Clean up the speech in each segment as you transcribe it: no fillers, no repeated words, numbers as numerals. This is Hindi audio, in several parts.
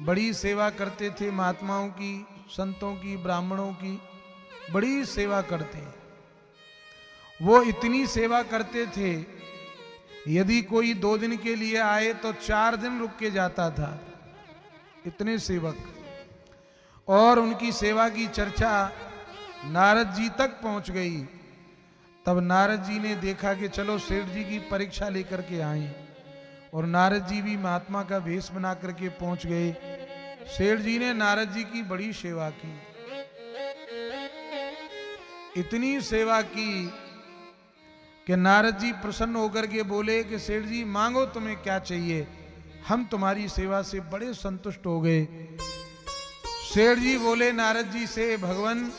बड़ी सेवा करते थे, महात्माओं की, संतों की, ब्राह्मणों की बड़ी सेवा करते। वो इतनी सेवा करते थे, यदि कोई 2 दिन के लिए आए तो 4 दिन रुक के जाता था, इतने सेवक। और उनकी सेवा की चर्चा नारद जी तक पहुंच गई। तब नारद जी ने देखा कि चलो सेठ जी की परीक्षा लेकर के आए, और नारद जी भी महात्मा का वेश बना करके पहुंच गए। सेठ जी ने नारद जी की बड़ी सेवा की, इतनी सेवा की कि नारद जी प्रसन्न होकर के बोले कि सेठ जी मांगो तुम्हें क्या चाहिए, हम तुम्हारी सेवा से बड़े संतुष्ट हो गए। सेठ जी बोले नारद जी से, भगवान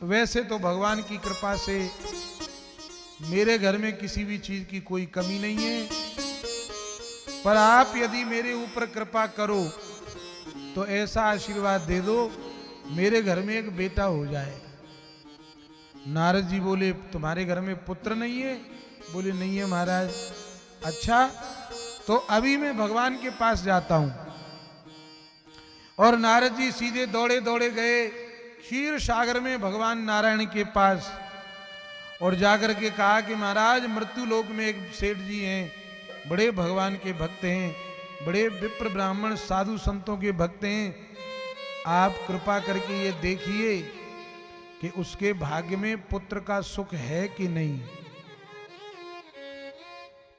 वैसे तो भगवान की कृपा से मेरे घर में किसी भी चीज की कोई कमी नहीं है, पर आप यदि मेरे ऊपर कृपा करो तो ऐसा आशीर्वाद दे दो मेरे घर में एक बेटा हो जाए। नारद जी बोले तुम्हारे घर में पुत्र नहीं है? बोले नहीं है महाराज। अच्छा, तो अभी मैं भगवान के पास जाता हूं। और नारद जी सीधे दौड़े दौड़े गए क्षीर सागर में भगवान नारायण के पास, और जाकर के कहा कि महाराज मृत्यु लोक में एक सेठ जी हैं, बड़े भगवान के भक्त हैं, बड़े विप्र ब्राह्मण साधु संतों के भक्त हैं, आप कृपा करके ये देखिए कि उसके भाग्य में पुत्र का सुख है कि नहीं।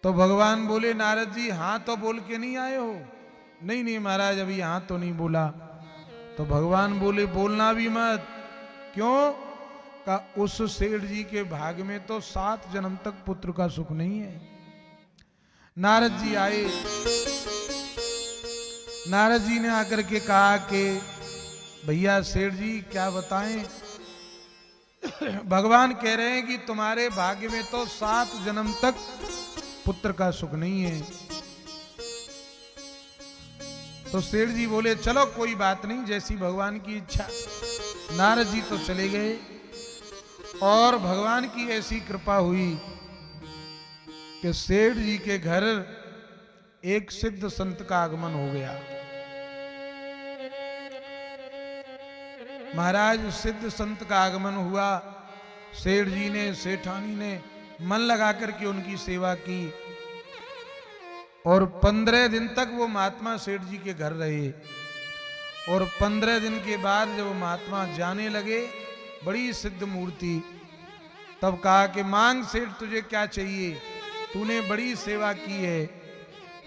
तो भगवान बोले नारद जी हाँ तो बोल के नहीं आए हो? नहीं नहीं महाराज अभी हाँ तो नहीं बोला। तो भगवान बोले बोलना भी मत। क्यों? का उस सेठ जी के भाग्य में तो 7 जन्म तक पुत्र का सुख नहीं है। नारद जी आए, नारद जी ने आकर के कहा कि भैया सेठ जी क्या बताएं, भगवान कह रहे हैं कि तुम्हारे भाग्य में तो 7 जन्म तक पुत्र का सुख नहीं है। तो सेठ जी बोले चलो कोई बात नहीं, जैसी भगवान की इच्छा। नारद जी तो चले गए, और भगवान की ऐसी कृपा हुई कि सेठ जी के घर एक सिद्ध संत का आगमन हो गया। महाराज सिद्ध संत का आगमन हुआ, सेठ जी ने, सेठानी ने मन लगा करके उनकी सेवा की, और 15 दिन तक वो महात्मा सेठ जी के घर रहे। और 15 दिन के बाद जब महात्मा जाने लगे, बड़ी सिद्ध मूर्ति, तब कहा कि मांग सेठ तुझे क्या चाहिए, तूने बड़ी सेवा की है।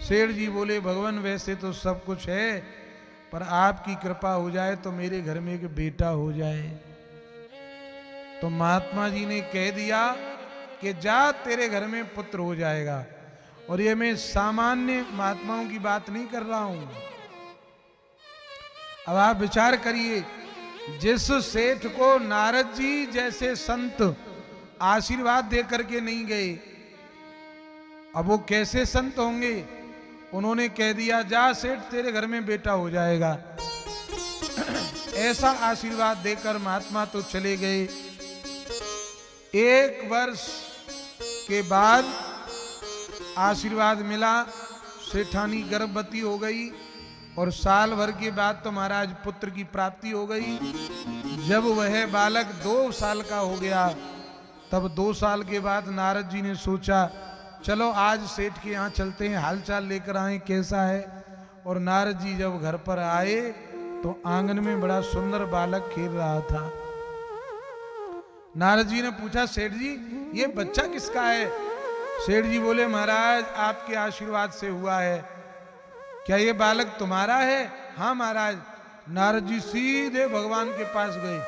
सेठ जी बोले भगवान वैसे तो सब कुछ है, पर आपकी कृपा हो जाए तो मेरे घर में एक बेटा हो जाए। तो महात्मा जी ने कह दिया कि जा तेरे घर में पुत्र हो जाएगा। और ये मैं सामान्य महात्माओं की बात नहीं कर रहा हूं। अब आप विचार करिए, जिस सेठ को नारद जी जैसे संत आशीर्वाद दे करके नहीं गए, अब वो कैसे संत होंगे। उन्होंने कह दिया जा सेठ तेरे घर में बेटा हो जाएगा। ऐसा आशीर्वाद देकर महात्मा तो चले गए। 1 वर्ष के बाद आशीर्वाद मिला, सेठानी गर्भवती हो गई, और साल भर के बाद तो महाराज पुत्र की प्राप्ति हो गई। जब वह बालक 2 साल का हो गया, तब 2 साल के बाद नारद जी ने सोचा चलो आज सेठ के यहाँ चलते हैं, हालचाल लेकर आए कैसा है। और नारद जी जब घर पर आए तो आंगन में बड़ा सुंदर बालक खेल रहा था। नारद जी ने पूछा सेठ जी ये बच्चा किसका है? सेठ जी बोले महाराज आपके आशीर्वाद से हुआ है। क्या ये बालक तुम्हारा है? हाँ महाराज। नारद जी सीधे भगवान के पास गए।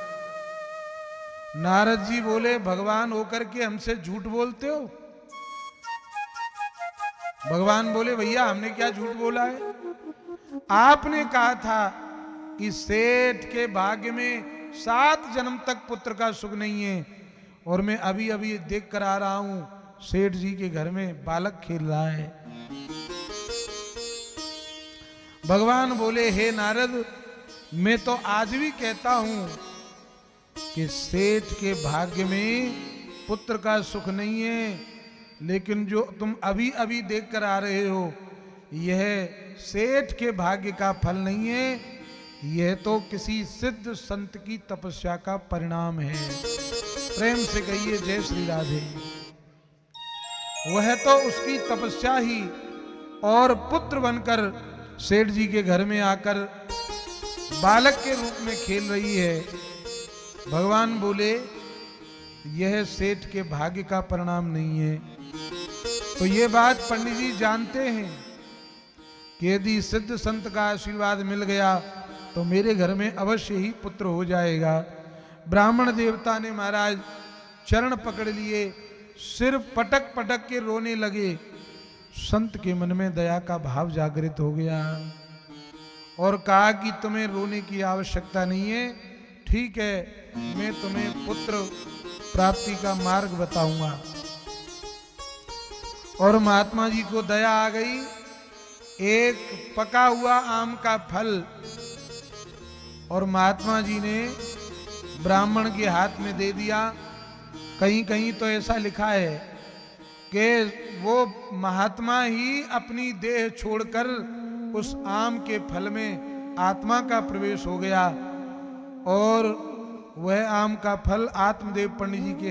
नारद जी बोले भगवान होकर के हमसे झूठ बोलते हो? भगवान बोले भैया हमने क्या झूठ बोला है? आपने कहा था कि सेठ के भाग्य में 7 जन्म तक पुत्र का सुख नहीं है, और मैं अभी अभी देख कर आ रहा हूं सेठ जी के घर में बालक खेल रहा है। भगवान बोले हे नारद, मैं तो आज भी कहता हूं कि सेठ के भाग्य में पुत्र का सुख नहीं है, लेकिन जो तुम अभी अभी देख कर आ रहे हो यह सेठ के भाग्य का फल नहीं है, यह तो किसी सिद्ध संत की तपस्या का परिणाम है। प्रेम से कहिए जय श्री राधे। वह तो उसकी तपस्या ही और पुत्र बनकर सेठ जी के घर में आकर बालक के रूप में खेल रही है। भगवान बोले यह सेठ के भाग्य का परिणाम नहीं है। तो ये बात पंडित जी जानते हैं कि यदि सिद्ध संत का आशीर्वाद मिल गया तो मेरे घर में अवश्य ही पुत्र हो जाएगा। ब्राह्मण देवता ने महाराज चरण पकड़ लिए, सिर पटक पटक के रोने लगे। संत के मन में दया का भाव जागृत हो गया और कहा कि तुम्हें रोने की आवश्यकता नहीं है, ठीक है, मैं तुम्हें पुत्र प्राप्ति का मार्ग बताऊंगा। और महात्मा जी को दया आ गई। एक पका हुआ आम का फल और महात्मा जी ने ब्राह्मण के हाथ में दे दिया। कहीं कहीं तो ऐसा लिखा है कि वो महात्मा ही अपनी देह छोड़कर उस आम के फल में आत्मा का प्रवेश हो गया और वह आम का फल आत्मदेव पंडित जी के